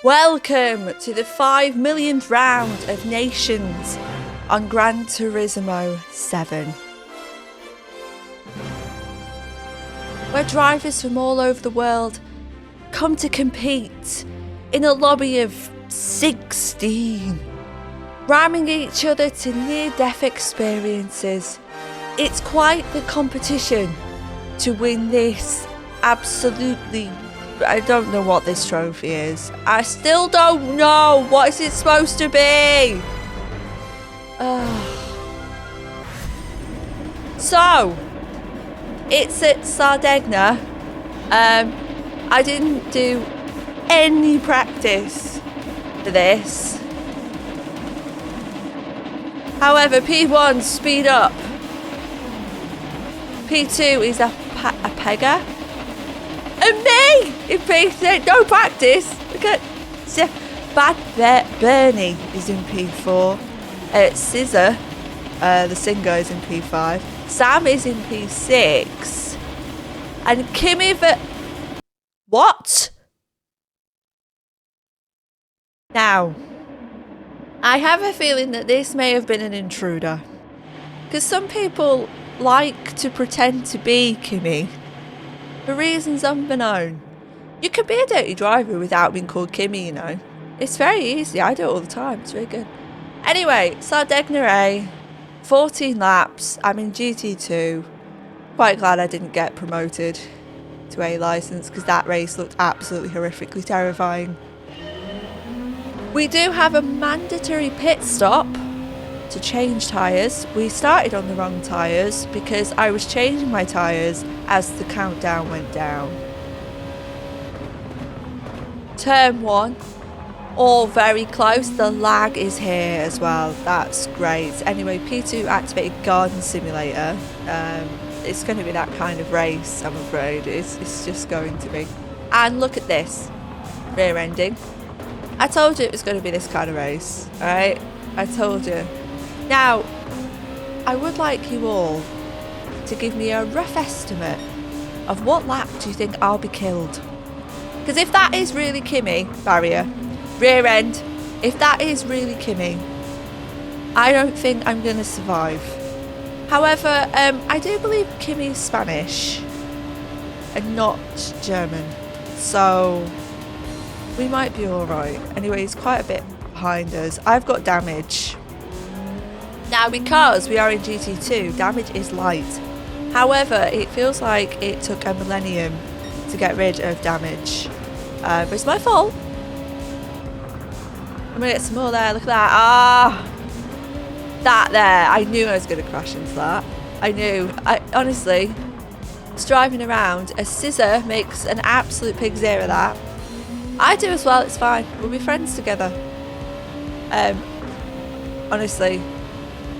Welcome to the 5 millionth round of Nations on Gran Turismo 7. Where drivers from all over the world come to compete in a lobby of 16, ramming each other to near-death experiences. It's quite the competition to win this absolutely... I don't know what this trophy is. I still don't know. What is it supposed to be? So, it's at Sardegna. I didn't do any practice for this. However, P1 speed up. P2 is a pegger. And me in P3, no practice. Look at Bernie is in P4. Scissor, the singer, is in P5. Sam is in P6. And Kimi What? Now, I have a feeling that this may have been an intruder. Because some people like to pretend to be Kimi. For reasons unbeknown. You can be a dirty driver without being called Kimi, you know. It's very easy. I do it all the time. It's really good. Anyway, Sardegna A. 14 laps. I'm in GT2. Quite glad I didn't get promoted to A licence because that race looked absolutely horrifically terrifying. We do have a mandatory pit stop to change tyres. We started on the wrong tyres because I was changing my tyres as the countdown went down. Turn 1, all very close. The lag is here as well. That's great. Anyway, P2 activated Garden Simulator. It's going to be that kind of race, I'm afraid. It's just going to be. And look at this. Rear ending. I told you it was going to be this kind of race. Alright? I told you. Now, I would like you all to give me a rough estimate of what lap do you think I'll be killed. Because if that is really Kimi, barrier, rear end, if that is really Kimi, I don't think I'm going to survive. However, I do believe Kimi is Spanish and not German. So, we might be alright. Anyway, he's quite a bit behind us. I've got damage. Now, because we are in GT2, damage is light. However, it feels like it took a millennium to get rid of damage. But it's my fault. I'm going to get some more there. Look at that. Ah! That there. I knew I was going to crash into that. I knew. Honestly, just driving around, a scissor makes an absolute pig's ear of that. I do as well. It's fine. We'll be friends together. Honestly.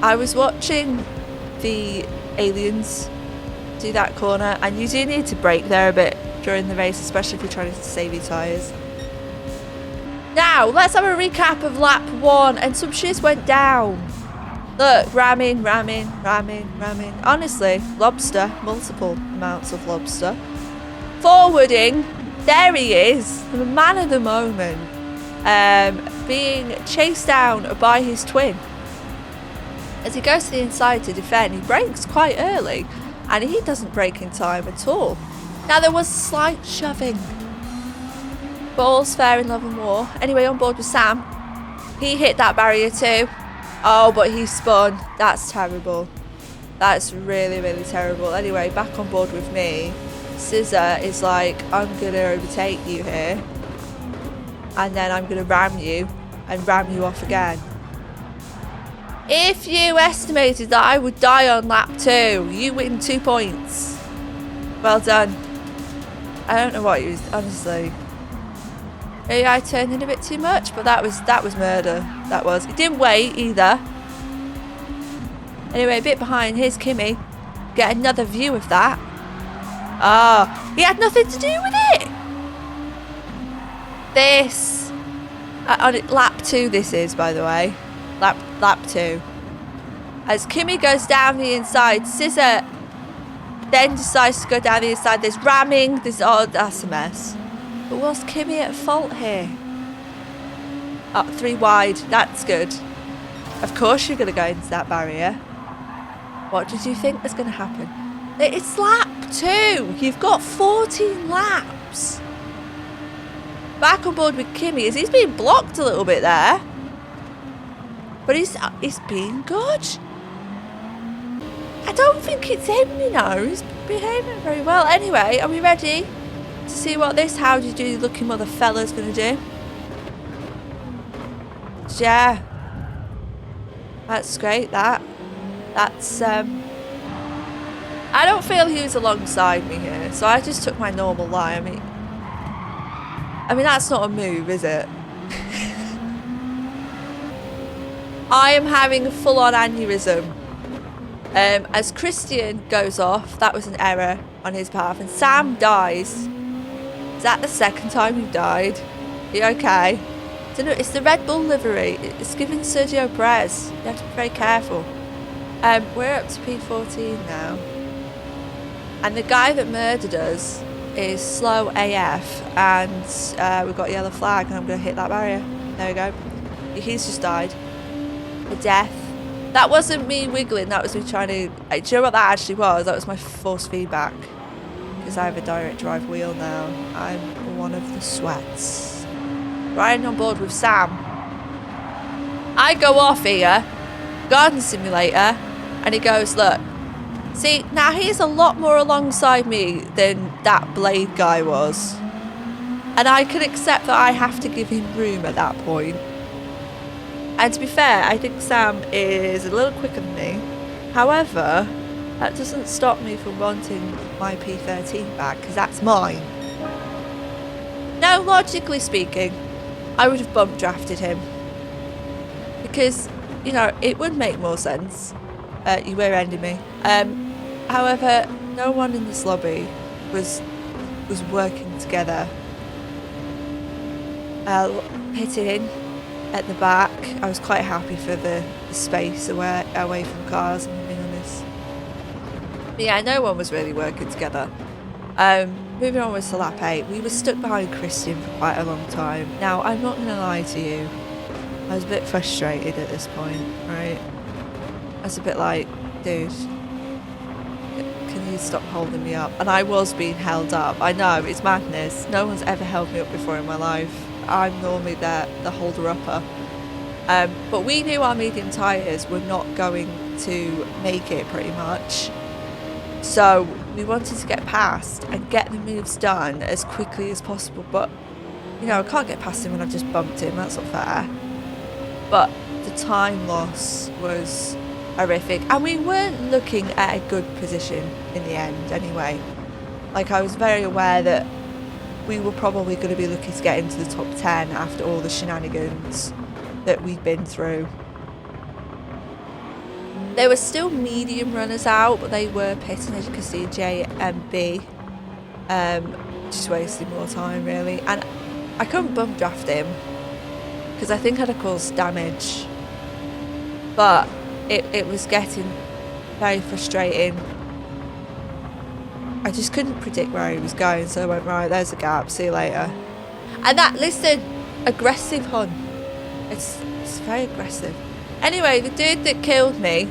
I was watching the aliens do that corner, and you do need to brake there a bit during the race, especially if you're trying to save your tyres. Now, let's have a recap of lap 1, and some shiz went down. Look, ramming. Honestly, lobster, multiple amounts of lobster. Forwarding, there he is, the man of the moment, being chased down by his twin. As he goes to the inside to defend, he brakes quite early, and he doesn't brake in time at all. Now, there was slight shoving. But all's fair in love and war. Anyway, on board with Sam. He hit that barrier too. Oh, but he spun. That's terrible. That's really, really terrible. Anyway, back on board with me. Scissor is like, I'm going to overtake you here. And then I'm going to ram you and ram you off again. If you estimated that I would die on lap 2, you win 2 points. Well done. I don't know what you was, honestly. Maybe I turned in a bit too much, but that was murder. That was. It didn't wait either. Anyway, a bit behind. Here's Kimi. Get another view of that. Ah, he had nothing to do with it. This on lap 2. This is, by the way. Lap 2. As Kimi goes down the inside, Scissor then decides to go down the inside. There's ramming. Oh, that's a mess. But was Kimi at fault here? Oh, 3 wide. That's good. Of course you're going to go into that barrier. What did you think was going to happen? It's lap 2. You've got 14 laps. Back on board with Kimi. He's being blocked a little bit there. But he's being good. I don't think it's him, you know. He's behaving very well. Anyway, are we ready to see what this howdy-do looking mother fella's going to do? Yeah. That's great, That's, I don't feel he was alongside me here, so I just took my normal line. I mean, that's not a move, is it? I am having a full-on aneurysm. As Christian goes off, that was an error on his behalf, and Sam dies. Is that the second time you've died? Are you okay? Don't know, it's the Red Bull livery. It's giving Sergio Perez. You have to be very careful. We're up to P14 now. And the guy that murdered us is slow AF, and we've got a yellow flag, and I'm going to hit that barrier. There we go. He's just died. A death. That wasn't me wiggling, that was me trying to... Do you know what that actually was? That was my force feedback. Because I have a direct drive wheel now. I'm one of the sweats. Riding on board with Sam. I go off here, garden simulator, and he goes, look. See, now he's a lot more alongside me than that Blade guy was. And I can accept that I have to give him room at that point. And to be fair, I think Sam is a little quicker than me. However, that doesn't stop me from wanting my P13 back, because that's mine. Now, logically speaking, I would have bump drafted him. Because, you know, it would make more sense. You were ending me. However, no one in this lobby was working together. Pitting at the back. I was quite happy for the space away from cars, I'm being honest. But yeah, no one was really working together. Moving on with lap 8, we were stuck behind Christian for quite a long time. Now, I'm not going to lie to you, I was a bit frustrated at this point, right? I was a bit like, dude, can you stop holding me up? And I was being held up. I know, it's madness. No one's ever held me up before in my life. I'm normally the holder-upper. But we knew our medium tyres were not going to make it, pretty much. So we wanted to get past and get the moves done as quickly as possible. But, you know, I can't get past him when I've just bumped him. That's not fair. But the time loss was horrific. And we weren't looking at a good position in the end anyway. Like, I was very aware that we were probably going to be looking to get into the top 10 after all the shenanigans that we'd been through. There were still medium runners out, but they were pitting, as you can see, J and B. Just wasting more time, really. And I couldn't bump draft him, because I think I'd have caused damage. But it was getting very frustrating. I just couldn't predict where he was going, so I went, right, there's a gap, see you later. And that, listen, aggressive hun. It's very aggressive. Anyway, the dude that killed me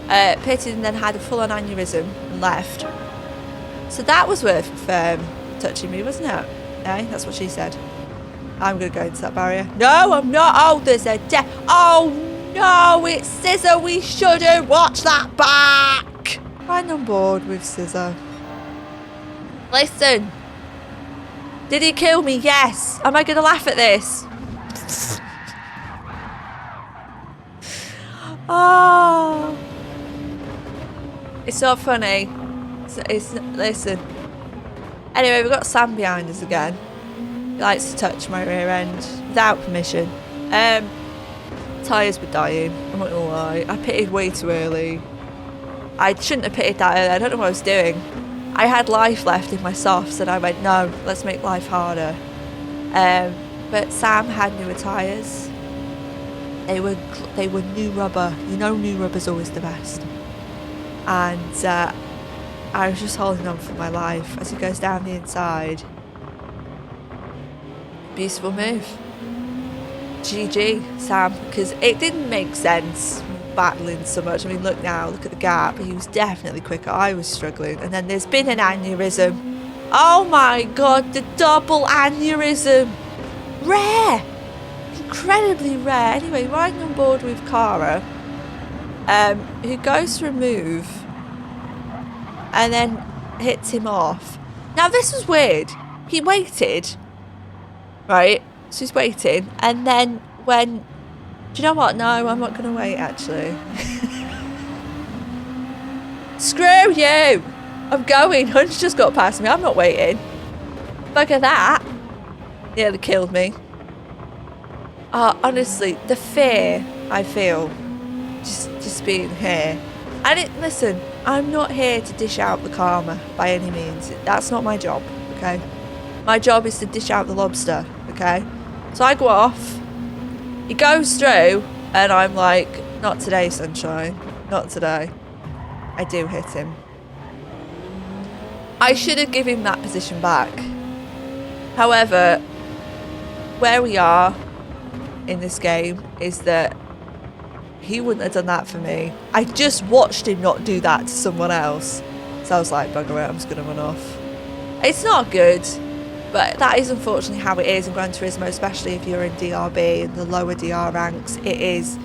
pitted and then had a full-on aneurysm and left. So that was worth touching me, wasn't it? Eh? That's what she said. I'm going to go into that barrier. No, I'm not. Oh, there's a death. Oh, no, it's Scissor. We shouldn't watch that back. I'm on board with Scissor. Listen. Did he kill me? Yes. Am I going to laugh at this? Oh. It's not funny. Listen. Anyway, we've got Sam behind us again. He likes to touch my rear end without permission. Tyres were dying, I'm not gonna lie. I pitted way too early. I shouldn't have pitted that early, I don't know what I was doing. I had life left in my softs and I went, no, let's make life harder. But Sam had newer tyres. They were new rubber. You know, new rubber's always the best. And I was just holding on for my life as he goes down the inside. Beautiful move. GG, Sam, because it didn't make sense battling so much. I mean, look now, look at the gap. He was definitely quicker. I was struggling. And then there's been an aneurysm. Oh my god, the double aneurysm. Rare. Incredibly rare. Anyway, riding on board with Cara, who goes for a move and then hits him off. Now, this was weird. He waited, right? So he's waiting, and then when... Do you know what? No, I'm not going to wait, actually. Screw you! I'm going. Hunch just got past me. I'm not waiting. Bugger that. Nearly killed me. Honestly, the fear I feel just being here. And listen, I'm not here to dish out the karma by any means. That's not my job, okay? My job is to dish out the lobster, okay? So I go off, he goes through, and I'm like, not today, sunshine, not today. I do hit him. I should have given him that position back. However, where we are in this game is that he wouldn't have done that for me. I just watched him not do that to someone else. So I was like, bugger it, I'm just going to run off. It's not good. But that is unfortunately how it is in Gran Turismo, especially if you're in DRB and the lower DR ranks. It is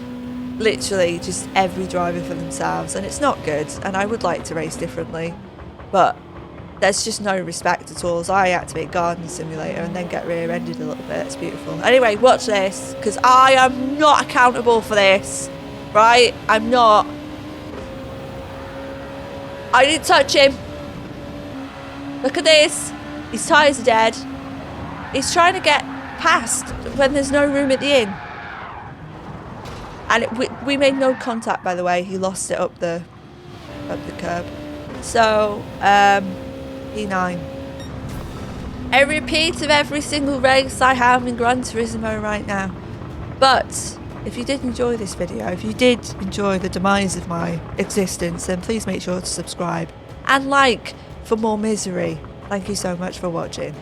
literally just every driver for themselves, and it's not good. And I would like to race differently, but there's just no respect at all. So I activate Garden Simulator and then get rear-ended a little bit. It's beautiful. Anyway, watch this, because I am not accountable for this, right? I'm not. I didn't touch him. Look at this. His tyres are dead. He's trying to get past when there's no room at the inn. And we made no contact, by the way. He lost it up the curb. So, E9. A repeat of every single race I have in Gran Turismo right now. But if you did enjoy this video, if you did enjoy the demise of my existence, then please make sure to subscribe and like for more misery. Thank you so much for watching.